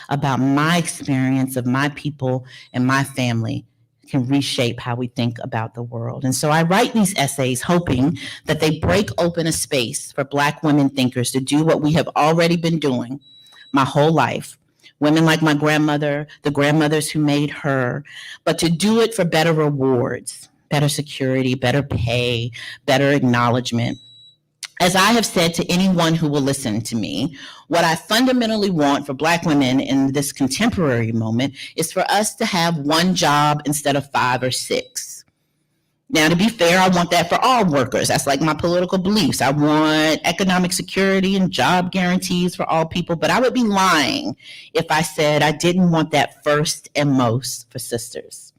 about my experience of my people and my family can reshape how we think about the world. And so I write these essays hoping that they break open a space for Black women thinkers to do what we have already been doing my whole life. Women like my grandmother, the grandmothers who made her, but to do it for better rewards, better security, better pay, better acknowledgement. As I have said to anyone who will listen to me, what I fundamentally want for Black women in this contemporary moment is for us to have one job instead of 5 or 6. Now, to be fair, I want that for all workers. That's like my political beliefs. I want economic security and job guarantees for all people, but I would be lying if I said I didn't want that first and most for sisters.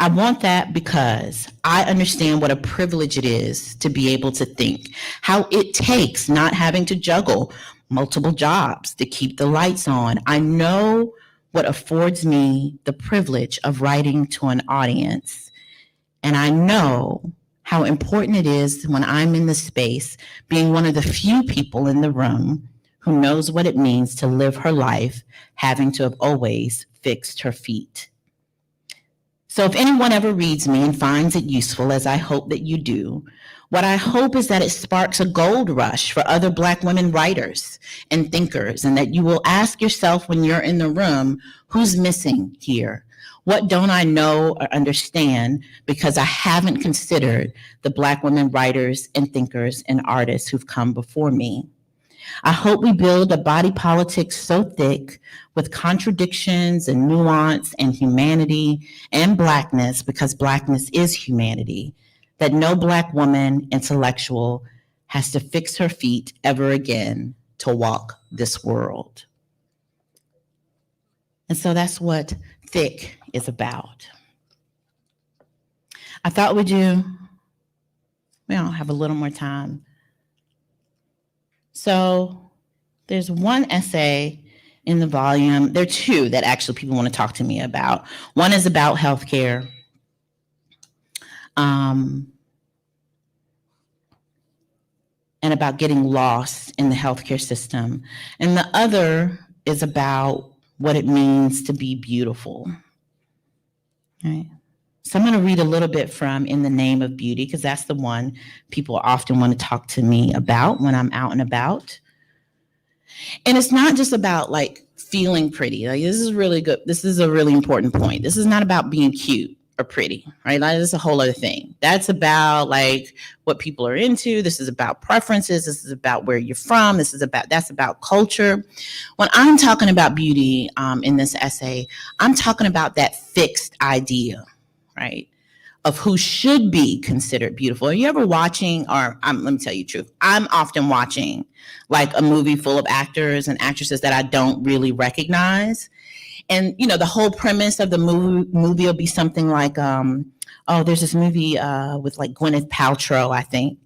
I want that because I understand what a privilege it is to be able to think, how it takes not having to juggle multiple jobs to keep the lights on. I know what affords me the privilege of writing to an audience. And I know how important it is when I'm in the space, being one of the few people in the room who knows what it means to live her life having to have always fixed her feet. So if anyone ever reads me and finds it useful, as I hope that you do, what I hope is that it sparks a gold rush for other Black women writers and thinkers, and that you will ask yourself when you're in the room, who's missing here? What don't I know or understand because I haven't considered the Black women writers and thinkers and artists who've come before me? I hope we build a body politic so thick with contradictions and nuance and humanity and Blackness, because Blackness is humanity, that no Black woman intellectual has to fix her feet ever again to walk this world. And so that's what Thick is about. I thought we don't have a little more time. So there's one essay in the volume. There are 2 that actually people want to talk to me about. One is about healthcare. And about getting lost in the healthcare system. And the other is about what it means to be beautiful. All right. So I'm going to read a little bit from In the Name of Beauty, because that's the one people often want to talk to me about when I'm out and about. And it's not just about like feeling pretty. Like, this is really good. This is a really important point. This is not about being cute or pretty, right? That is a whole other thing. That's about like what people are into. This is about preferences. This is about where you're from. That's about culture. When I'm talking about beauty in this essay, I'm talking about that fixed idea, right, of who should be considered beautiful. Are you ever watching, let me tell you the truth, I'm often watching like a movie full of actors and actresses that I don't really recognize. And, the whole premise of the movie will be something like, there's this movie with like Gwyneth Paltrow, I think,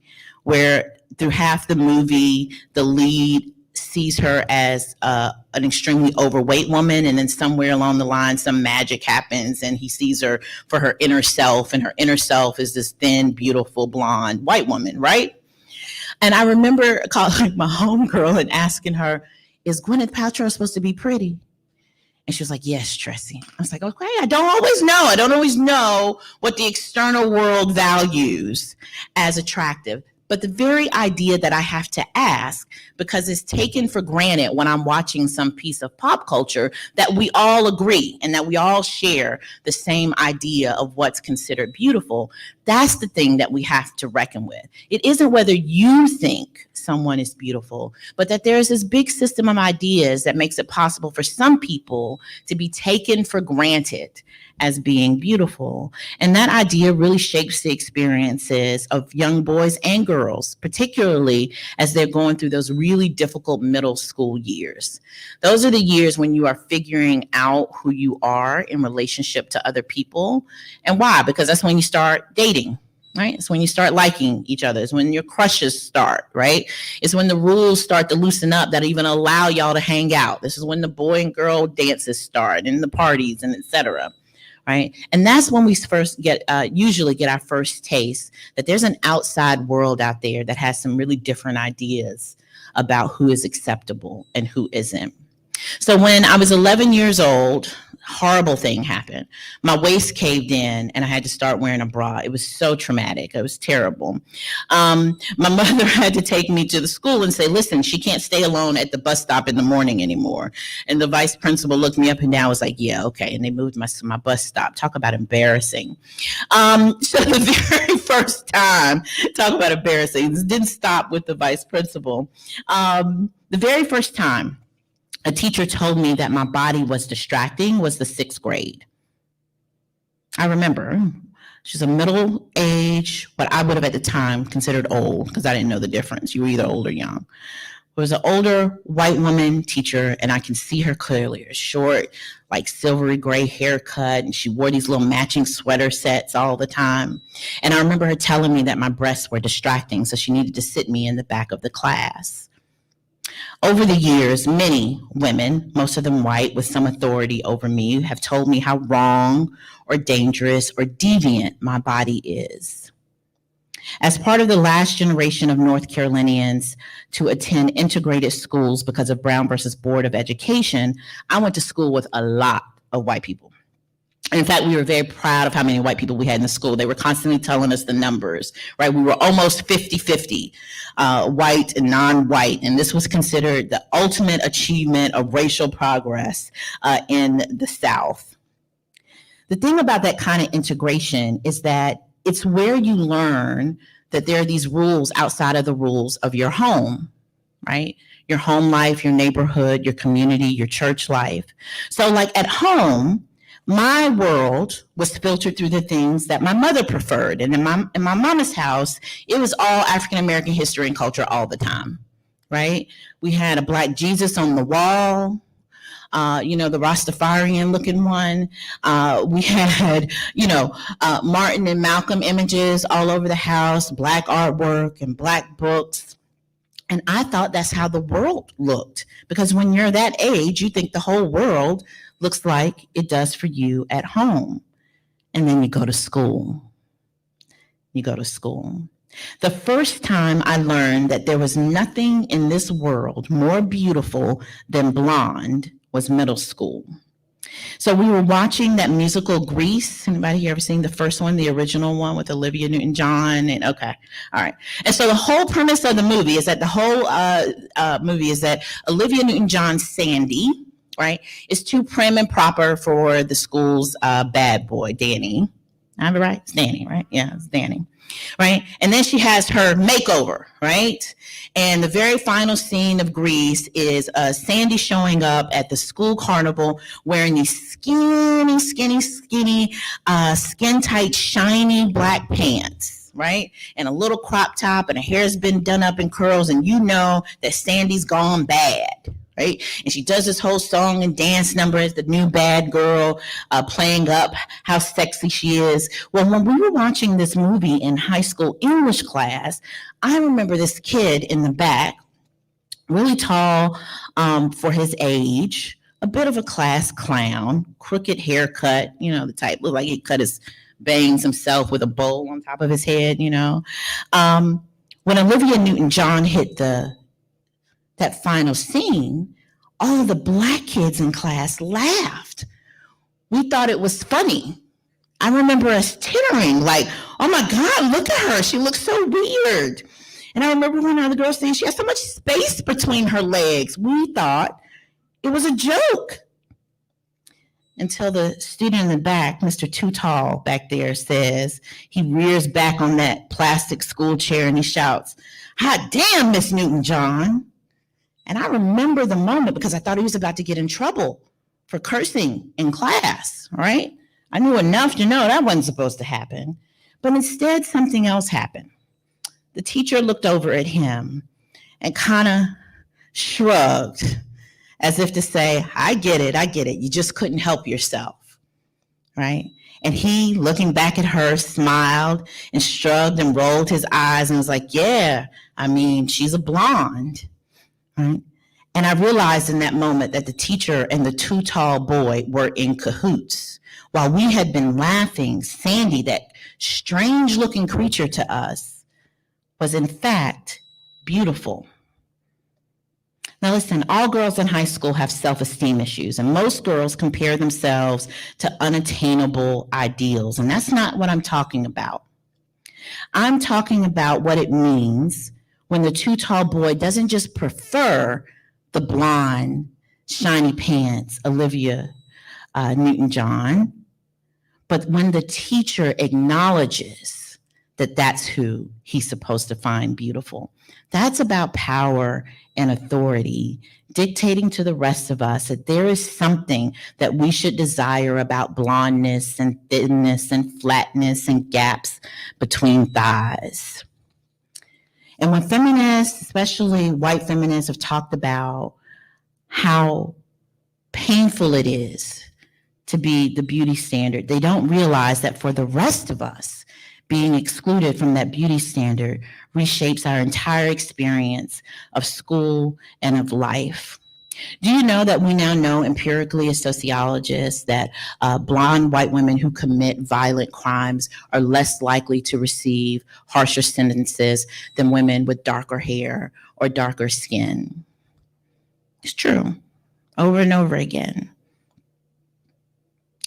where through half the movie, the lead sees her as an extremely overweight woman, and then somewhere along the line some magic happens and he sees her for her inner self, and her inner self is this thin, beautiful, blonde white woman, right? And I remember calling my homegirl and asking her, is Gwyneth Paltrow supposed to be pretty? And she was like, yes, Tressie. I was like, okay, I don't always know what the external world values as attractive. But the very idea that I have to ask, because it's taken for granted when I'm watching some piece of pop culture, that we all agree and that we all share the same idea of what's considered beautiful. That's the thing that we have to reckon with. It isn't whether you think someone is beautiful, but that there's this big system of ideas that makes it possible for some people to be taken for granted as being beautiful. And that idea really shapes the experiences of young boys and girls, particularly as they're going through those really difficult middle school years. Those are the years when you are figuring out who you are in relationship to other people. And why? Because that's when you start dating. Right? It's when you start liking each other. It's when your crushes start, right? It's when the rules start to loosen up that even allow y'all to hang out. This is when the boy and girl dances start and the parties and etc. Right? And that's when we first usually get our first taste that there's an outside world out there that has some really different ideas about who is acceptable and who isn't. So when I was 11 years old, horrible thing happened. My waist caved in and I had to start wearing a bra. It was so traumatic. It was terrible. My mother had to take me to the school and say, listen, she can't stay alone at the bus stop in the morning anymore. And the vice principal looked me up and down, was like, yeah, okay. And they moved my bus stop. Talk about embarrassing. So the very first time, talk about embarrassing, this didn't stop with the vice principal. The very first time a teacher told me that my body was distracting was the 6th grade. I remember she's a middle age, what I would have at the time considered old, because I didn't know the difference. You were either old or young. It was an older white woman teacher, and I can see her clearly. A short, like silvery gray haircut, and she wore these little matching sweater sets all the time. And I remember her telling me that my breasts were distracting, so she needed to sit me in the back of the class. Over the years, many women, most of them white with some authority over me, have told me how wrong or dangerous or deviant my body is. As part of the last generation of North Carolinians to attend integrated schools because of Brown versus Board of Education, I went to school with a lot of white people. In fact, we were very proud of how many white people we had in the school. They were constantly telling us the numbers, right? We were almost 50-50, white and non-white. And this was considered the ultimate achievement of racial progress in the South. The thing about that kind of integration is that it's where you learn that there are these rules outside of the rules of your home, right? Your home life, your neighborhood, your community, your church life. So like at home, my world was filtered through the things that my mother preferred. And in my mama's house, it was all African-American history and culture all the time, right? We had a Black Jesus on the wall, the Rastafarian looking one. We had, Martin and Malcolm images all over the house, Black artwork and Black books. And I thought that's how the world looked, because when you're that age, you think the whole world looks like it does for you at home. And then you go to school. The first time I learned that there was nothing in this world more beautiful than blonde was middle school. So we were watching that musical Grease. Anybody here ever seen the first one, the original one with Olivia Newton-John? And okay, all right. And so the whole premise of the movie is that Olivia Newton-John's Sandy, right, is too prim and proper for the school's bad boy, Danny. I have it right? It's Danny, right? Yeah, it's Danny, right? And then she has her makeover, right? And the very final scene of Grease is Sandy showing up at the school carnival wearing these skinny, skin-tight, shiny black pants, right? And a little crop top, and her hair's been done up in curls, and you know that Sandy's gone bad, right? And she does this whole song and dance number as the new bad girl, playing up how sexy she is. Well, when we were watching this movie in high school English class, I remember this kid in the back, really tall for his age, a bit of a class clown, crooked haircut, the type, looked like he cut his bangs himself with a bowl on top of his head, When Olivia Newton-John hit that final scene, all of the Black kids in class laughed. We thought it was funny. I remember us tittering like, oh my God, look at her. She looks so weird. And I remember one of the girls saying she has so much space between her legs. We thought it was a joke. Until the student in the back, Mr. Too Tall back there, says, he rears back on that plastic school chair and he shouts, hot damn, Miss Newton-John. And I remember the moment because I thought he was about to get in trouble for cursing in class, right? I knew enough to know that wasn't supposed to happen. But instead, something else happened. The teacher looked over at him and kind of shrugged as if to say, I get it. You just couldn't help yourself, right? And he, looking back at her, smiled and shrugged and rolled his eyes and was like, yeah, she's a blonde. Right? And I realized in that moment that the teacher and the too tall boy were in cahoots. While we had been laughing, Sandy, that strange looking creature to us, was in fact beautiful. Now listen, all girls in high school have self-esteem issues, and most girls compare themselves to unattainable ideals, and that's not what I'm talking about. I'm talking about what it means when the too tall boy doesn't just prefer the blonde, shiny pants, Olivia Newton-John, but when the teacher acknowledges that that's who he's supposed to find beautiful. That's about power and authority, dictating to the rest of us that there is something that we should desire about blondness and thinness and flatness and gaps between thighs. And when feminists, especially white feminists, have talked about how painful it is to be the beauty standard, they don't realize that for the rest of us, being excluded from that beauty standard reshapes our entire experience of school and of life. Do you know that we now know empirically as sociologists that blonde white women who commit violent crimes are less likely to receive harsher sentences than women with darker hair or darker skin? It's true, over and over again.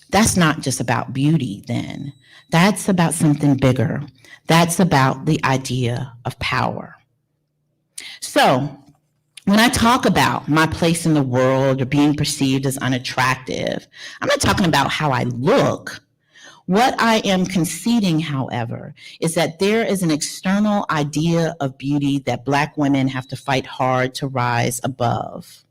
That's not just about beauty then. That's about something bigger. That's about the idea of power. So when I talk about my place in the world or being perceived as unattractive, I'm not talking about how I look. What I am conceding, however, is that there is an external idea of beauty that Black women have to fight hard to rise above.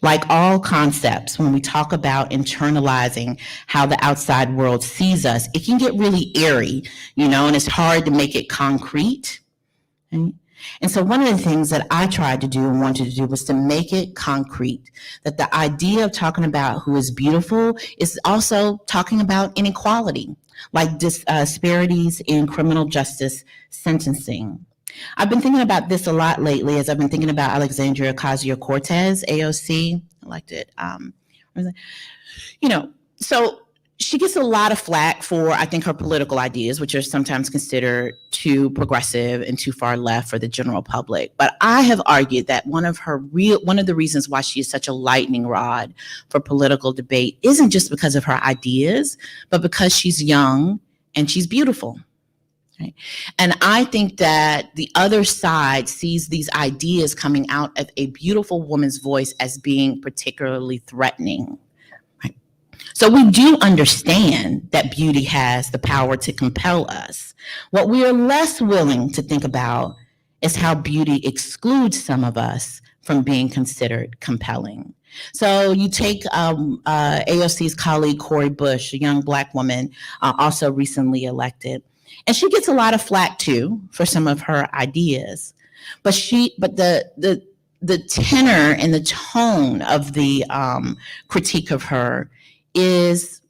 Like all concepts, when we talk about internalizing how the outside world sees us, it can get really airy, and it's hard to make it concrete. Right? And so one of the things that I tried to do and wanted to do was to make it concrete, that the idea of talking about who is beautiful is also talking about inequality, like disparities in criminal justice sentencing. I've been thinking about this a lot lately as I've been thinking about Alexandria Ocasio-Cortez, AOC, elected. So she gets a lot of flack for, I think, her political ideas, which are sometimes considered too progressive and too far left for the general public. But I have argued that one of the reasons why she is such a lightning rod for political debate isn't just because of her ideas, but because she's young and she's beautiful. Right? And I think that the other side sees these ideas coming out of a beautiful woman's voice as being particularly threatening. Right? So we do understand that beauty has the power to compel us. What we are less willing to think about is how beauty excludes some of us from being considered compelling. So you take AOC's colleague, Cori Bush, a young Black woman, also recently elected. And she gets a lot of flack too for some of her ideas, but the tenor and the tone of the critique of her is,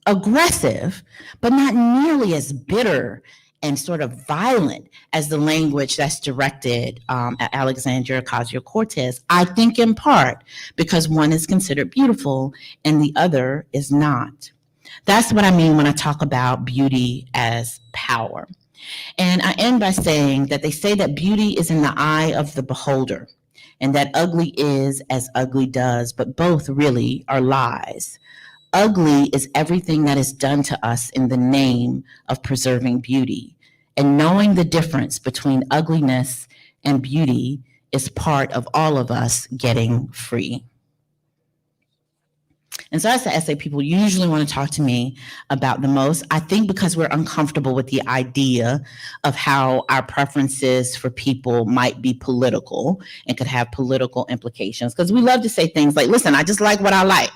aggressive, but not nearly as bitter and sort of violent as the language that's directed at Alexandria Ocasio-Cortez. I think in part because one is considered beautiful and the other is not. That's what I mean when I talk about beauty as power. And I end by saying that they say that beauty is in the eye of the beholder and that ugly is as ugly does, but both really are lies. Ugly is everything that is done to us in the name of preserving beauty. And knowing the difference between ugliness and beauty is part of all of us getting free. And so that's the essay people usually want to talk to me about the most. I think because we're uncomfortable with the idea of how our preferences for people might be political and could have political implications. Because we love to say things like, listen, I just like what I like.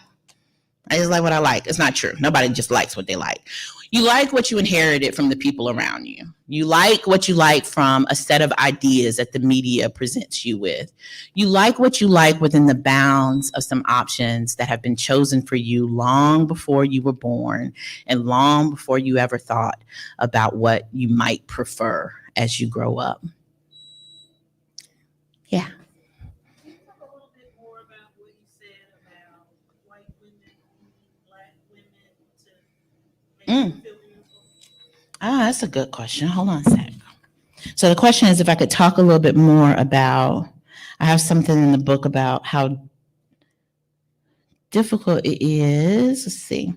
I just like what I like. It's not true. Nobody just likes what they like. You like what you inherited from the people around you. You like what you like from a set of ideas that the media presents you with. You like what you like within the bounds of some options that have been chosen for you long before you were born and long before you ever thought about what you might prefer as you grow up. Yeah. Can you talk a little bit more about what you said about white women needing Black women to make them feel beautiful? That's a good question. Hold on a sec. So the question is if I could talk a little bit more about I have something in the book about how difficult it is. Let's see.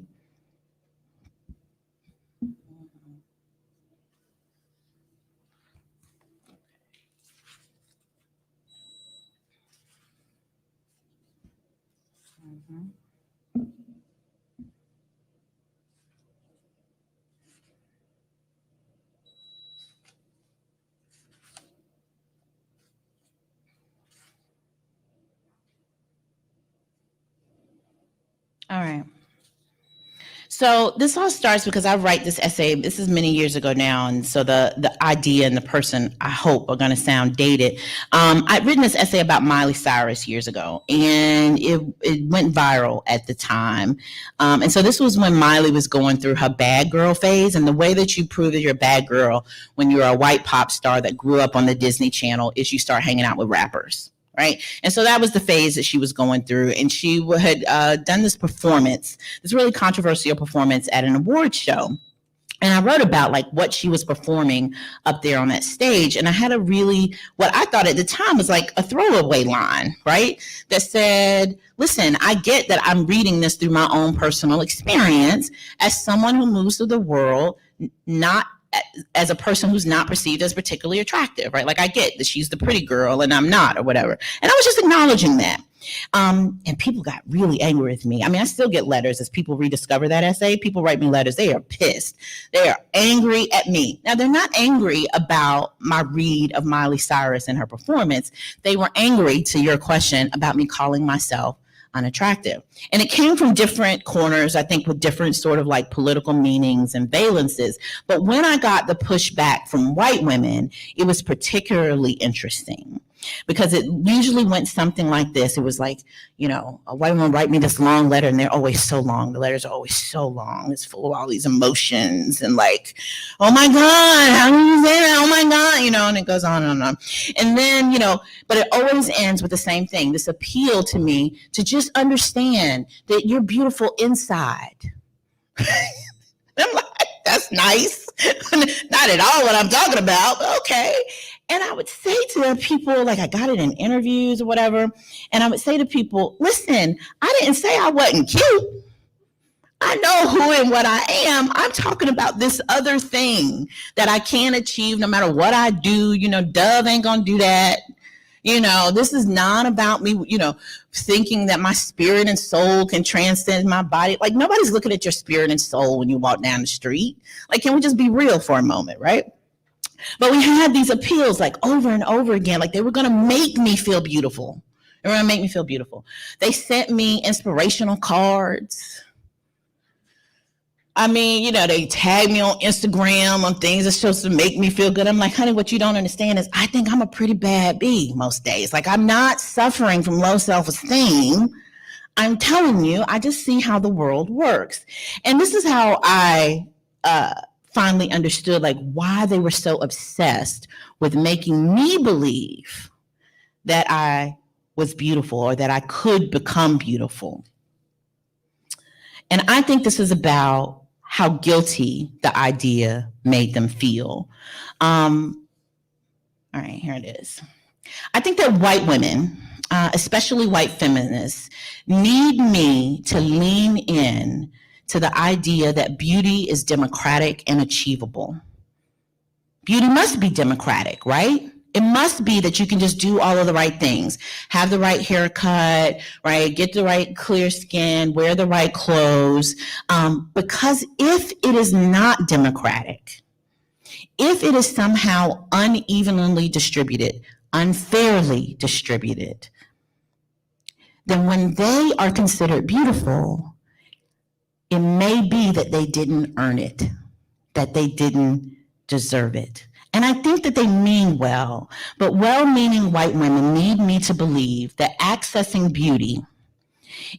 All right. So this all starts because I write this essay. This is many years ago now, and so the idea and the person I hope are going to sound dated. I'd written this essay about Miley Cyrus years ago, and it went viral at the time. And so this was when Miley was going through her bad girl phase, and the way that you prove that you're a bad girl when you're a white pop star that grew up on the Disney Channel is you start hanging out with rappers. Right. And so that was the phase that she was going through. And she had done this performance, this really controversial performance at an award show. And I wrote about like what she was performing up there on that stage. And I had a really, what I thought at the time was like a throwaway line, right? That said, listen, I get that I'm reading this through my own personal experience as someone who moves through the world, not as a person who's not perceived as particularly attractive, right? Like I get that she's the pretty girl and I'm not or whatever. And I was just acknowledging that. And people got really angry with me. I mean, I still get letters as people rediscover that essay. People write me letters. They are pissed. They are angry at me. Now, they're not angry about my read of Miley Cyrus and her performance. They were angry, to your question, about me calling myself unattractive. And it came from different corners, I think, with different sort of like political meanings and valences. But when I got the pushback from white women, it was particularly interesting because it usually went something like this. It was like, you know, a white woman write me this long letter and they're always so long. The letters are always so long. It's full of all these emotions and like, oh my God, how do you say that? Oh my God, you know, and it goes on and on. And then, you know, but it always ends with the same thing, this appeal to me to just understand that you're beautiful inside. I'm like, that's nice. Not at all what I'm talking about, but okay. And I would say to the people, like I got it in interviews or whatever, and I would say to people, listen, I didn't say I wasn't cute. I know who and what I am. I'm talking about this other thing that I can't achieve no matter what I do. You know, Dove ain't gonna do that. You know, this is not about me, you know, thinking that my spirit and soul can transcend my body. Like nobody's looking at your spirit and soul when you walk down the street. Like, can we just be real for a moment, right? But we had these appeals like over and over again, like they were going to make me feel beautiful. They were going to make me feel beautiful. They sent me inspirational cards. I mean, you know, they tag me on Instagram on things that's supposed to make me feel good. I'm like, honey, what you don't understand is I think I'm a pretty bad bee most days. Like I'm not suffering from low self-esteem. I'm telling you, I just see how the world works. And this is how I finally understood like why they were so obsessed with making me believe that I was beautiful or that I could become beautiful. And I think this is about how guilty the idea made them feel. All right, here it is. I think that white women, especially white feminists, need me to lean in to the idea that beauty is democratic and achievable. Beauty must be democratic, right? It must be that you can just do all of the right things, have the right haircut, right? Get the right clear skin, wear the right clothes. Because if it is not democratic, if it is somehow unevenly distributed, unfairly distributed, then when they are considered beautiful, it may be that they didn't earn it, that they didn't deserve it. And I think that they mean well, but well-meaning white women need me to believe that accessing beauty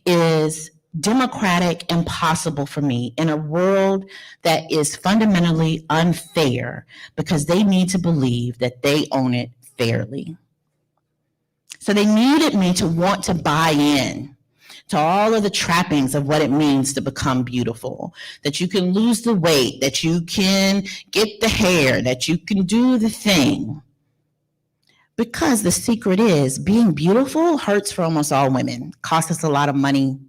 is democratic and possible for me in a world that is fundamentally unfair because they need to believe that they own it fairly. So they needed me to want to buy in to all of the trappings of what it means to become beautiful, that you can lose the weight, that you can get the hair, that you can do the thing. Because the secret is being beautiful hurts for almost all women, costs us a lot of money,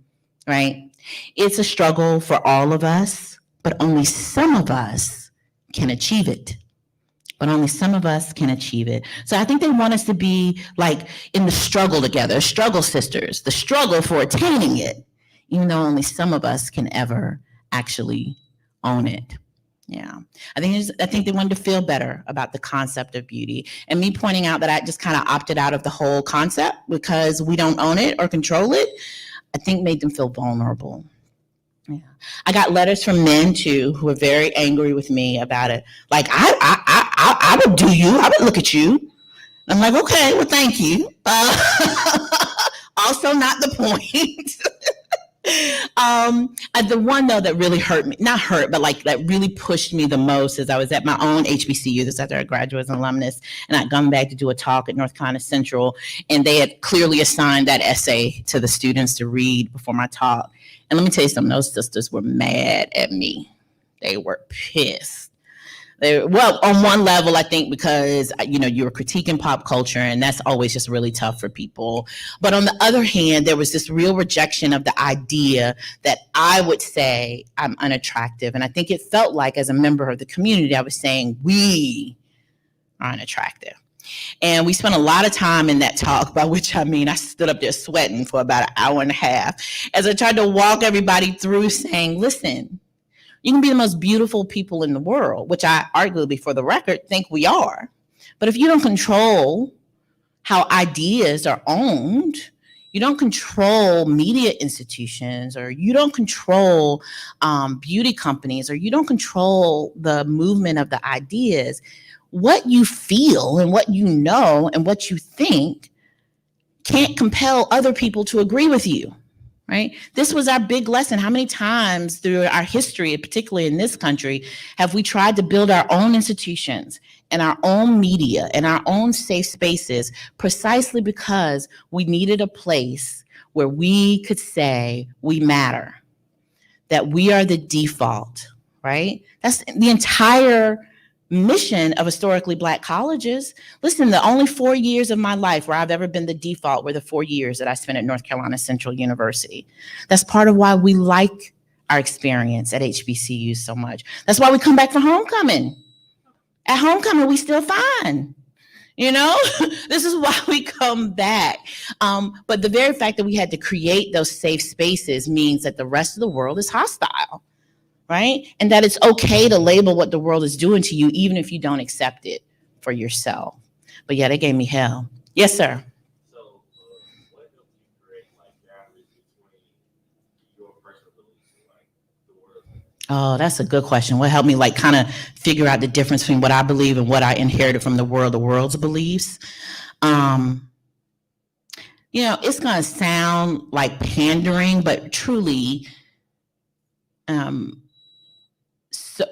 right? It's a struggle for all of us, but only some of us can achieve it. But only some of us can achieve it. So I think they want us to be like in the struggle together, struggle sisters, the struggle for attaining it, even though only some of us can ever actually own it. Yeah, I think they wanted to feel better about the concept of beauty, and me pointing out that I just kind of opted out of the whole concept because we don't own it or control it, I think made them feel vulnerable. Yeah. I got letters from men too who were very angry with me about it. Like I would do you. I would look at you. I'm like, okay, well, thank you. Also, not the point. The one though that really hurt me, not hurt, but like that really pushed me the most is I was at my own HBCU, this after I graduated as an alumnus, and I'd gone back to do a talk at North Carolina Central, and they had clearly assigned that essay to the students to read before my talk. And let me tell you something, those sisters were mad at me. They were pissed. Well, on one level, I think because, you were critiquing pop culture, and that's always just really tough for people. But on the other hand, there was this real rejection of the idea that I would say I'm unattractive. And I think it felt like, as a member of the community, I was saying we are unattractive. And we spent a lot of time in that talk, by which I mean I stood up there sweating for about an hour and a half as I tried to walk everybody through saying, listen, you can be the most beautiful people in the world, which I arguably, for the record, think we are. But if you don't control how ideas are owned, you don't control media institutions, or you don't control beauty companies, or you don't control the movement of the ideas, what you feel and what you know and what you think can't compel other people to agree with you. Right? This was our big lesson. How many times through our history, particularly in this country, have we tried to build our own institutions and our own media and our own safe spaces precisely because we needed a place where we could say we matter, that we are the default, right? That's the entire mission of historically Black colleges. Listen, the only 4 years of my life where I've ever been the default were the 4 years that I spent at North Carolina Central University. That's part of why we like our experience at HBCU so much. That's why we come back for homecoming. At homecoming, we still fine. This is why we come back. But the very fact that we had to create those safe spaces means that the rest of the world is hostile. Right? And that it's okay to label what the world is doing to you, even if you don't accept it for yourself. But yeah, they gave me hell. Yes, sir. So, what helped you create boundaries between your personal beliefs and the world? Oh, that's a good question. What helped me kind of figure out the difference between what I believe and what I inherited from the world's beliefs? It's going to sound like pandering, but truly, so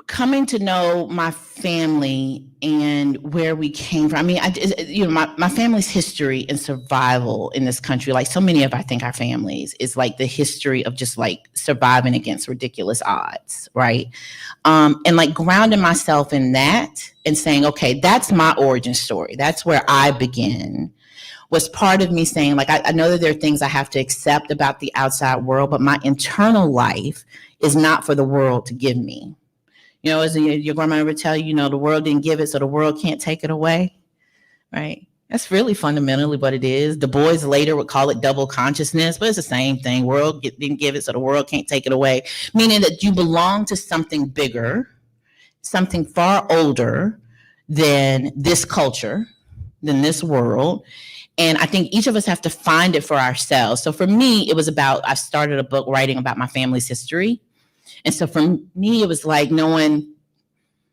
coming to know my family and where we came from. I mean, my family's history and survival in this country, like so many of, I think, our families, is like the history of just surviving against ridiculous odds, right? And grounding myself in that and saying, okay, that's my origin story. That's where I begin. Was part of me saying, I know that there are things I have to accept about the outside world, but my internal life is not for the world to give me. As your grandma would tell you, the world didn't give it, so the world can't take it away, right? That's really fundamentally what it is. Du Bois later would call it double consciousness, but it's the same thing. World didn't give it, so the world can't take it away, meaning that you belong to something bigger, something far older than this culture, than this world. And I think each of us have to find it for ourselves. So for me, it was I started a book writing about my family's history. And so for me, it was knowing,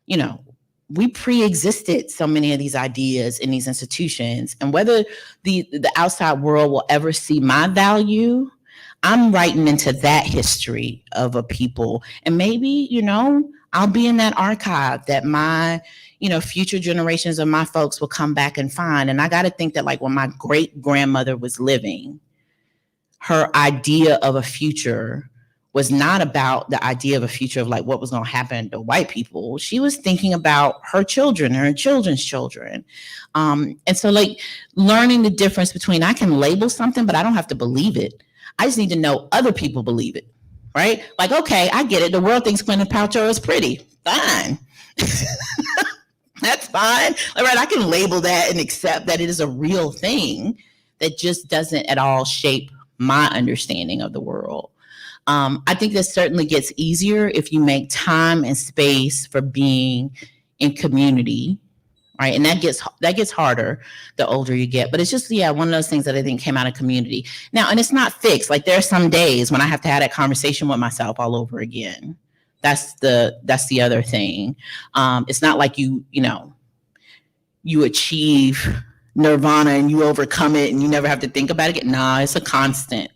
we pre-existed so many of these ideas in these institutions. And whether the outside world will ever see my value, I'm writing into that history of a people. And maybe, I'll be in that archive that my future generations of my folks will come back and find. And I got to think that when my great grandmother was living, her idea of a future was not about the idea of a future of like what was going to happen to white people. She was thinking about her children, her children's children. And so like learning the difference between I can label something, but I don't have to believe it. I just need to know other people believe it, right? Like, okay, I get it. The world thinks Gwyneth Paltrow is pretty. Fine. That's fine. All right, I can label that and accept that it is a real thing that just doesn't at all shape my understanding of the world. I think this certainly gets easier if you make time and space for being in community, right? And that gets harder the older you get. But it's just, one of those things that I think came out of community. Now, and it's not fixed. Like there are some days when I have to have that conversation with myself all over again. That's the other thing. It's not like you achieve nirvana and you overcome it and you never have to think about it again. Nah, it's a constant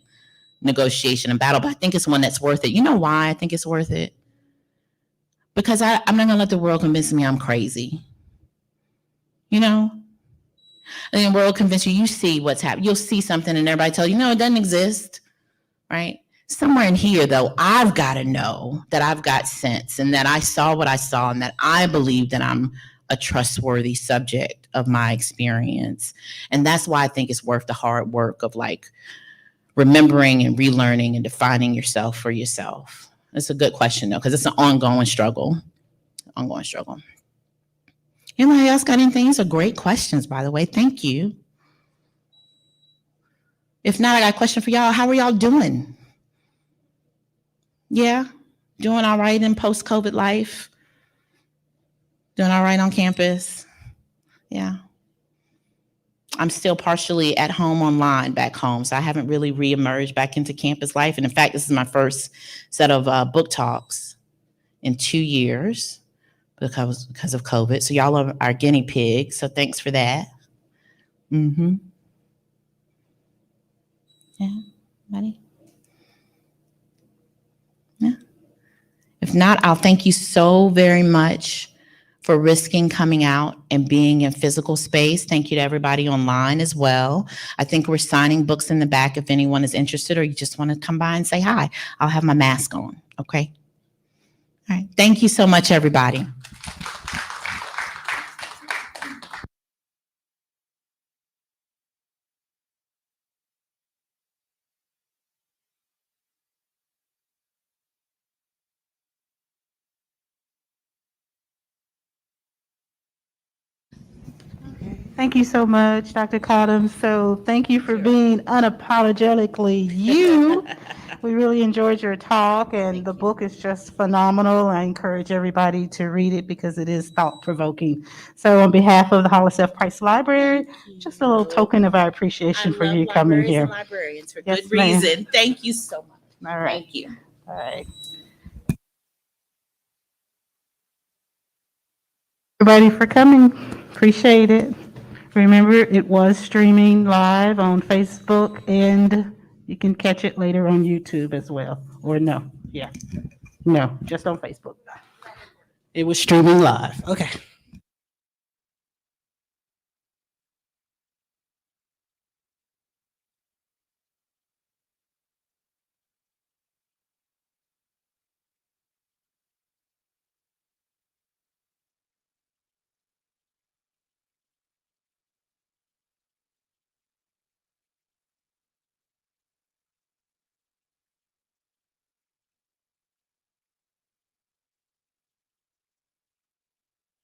negotiation and battle, but I think it's one that's worth it. You know why I think it's worth it? Because I'm not gonna let the world convince me I'm crazy. And the world convince you see what's happening. You'll see something and everybody tell you, no, it doesn't exist, right? Somewhere in here though, I've got to know that I've got sense and that I saw what I saw and that I believe that I'm a trustworthy subject of my experience. And that's why I think it's worth the hard work of like remembering and relearning and defining yourself for yourself. It's a good question though, because it's an ongoing struggle. Anybody else got anything? These are great questions, by the way. Thank you. If not, I got a question for y'all. How are y'all doing? Yeah, doing all right in post-COVID life? Doing all right on campus? Yeah. I'm still partially at home online back home, so I haven't really reemerged back into campus life. And in fact, this is my first set of book talks in 2 years because of COVID. So y'all are our guinea pigs, so thanks for that. Yeah, buddy? Yeah. If not, I'll thank you so very much for risking coming out and being in physical space. Thank you to everybody online as well. I think we're signing books in the back if anyone is interested or you just want to come by and say hi. I'll have my mask on, okay? All right, thank you so much, everybody. Thank you so much, Dr. Cottom. So thank you for being unapologetically you. We really enjoyed your talk, and the book is just phenomenal. I encourage everybody to read it because it is thought-provoking. So on behalf of the Hollis F. Price Library, just a little token of our appreciation for you coming here. And librarians for Yes, good reason. Thank you so much. All right. Thank you. All right. Everybody for coming. Appreciate it. Remember, it was streaming live on Facebook, and you can catch it later on YouTube as well. Or no, yeah. No, just on Facebook. It was streaming live. Okay.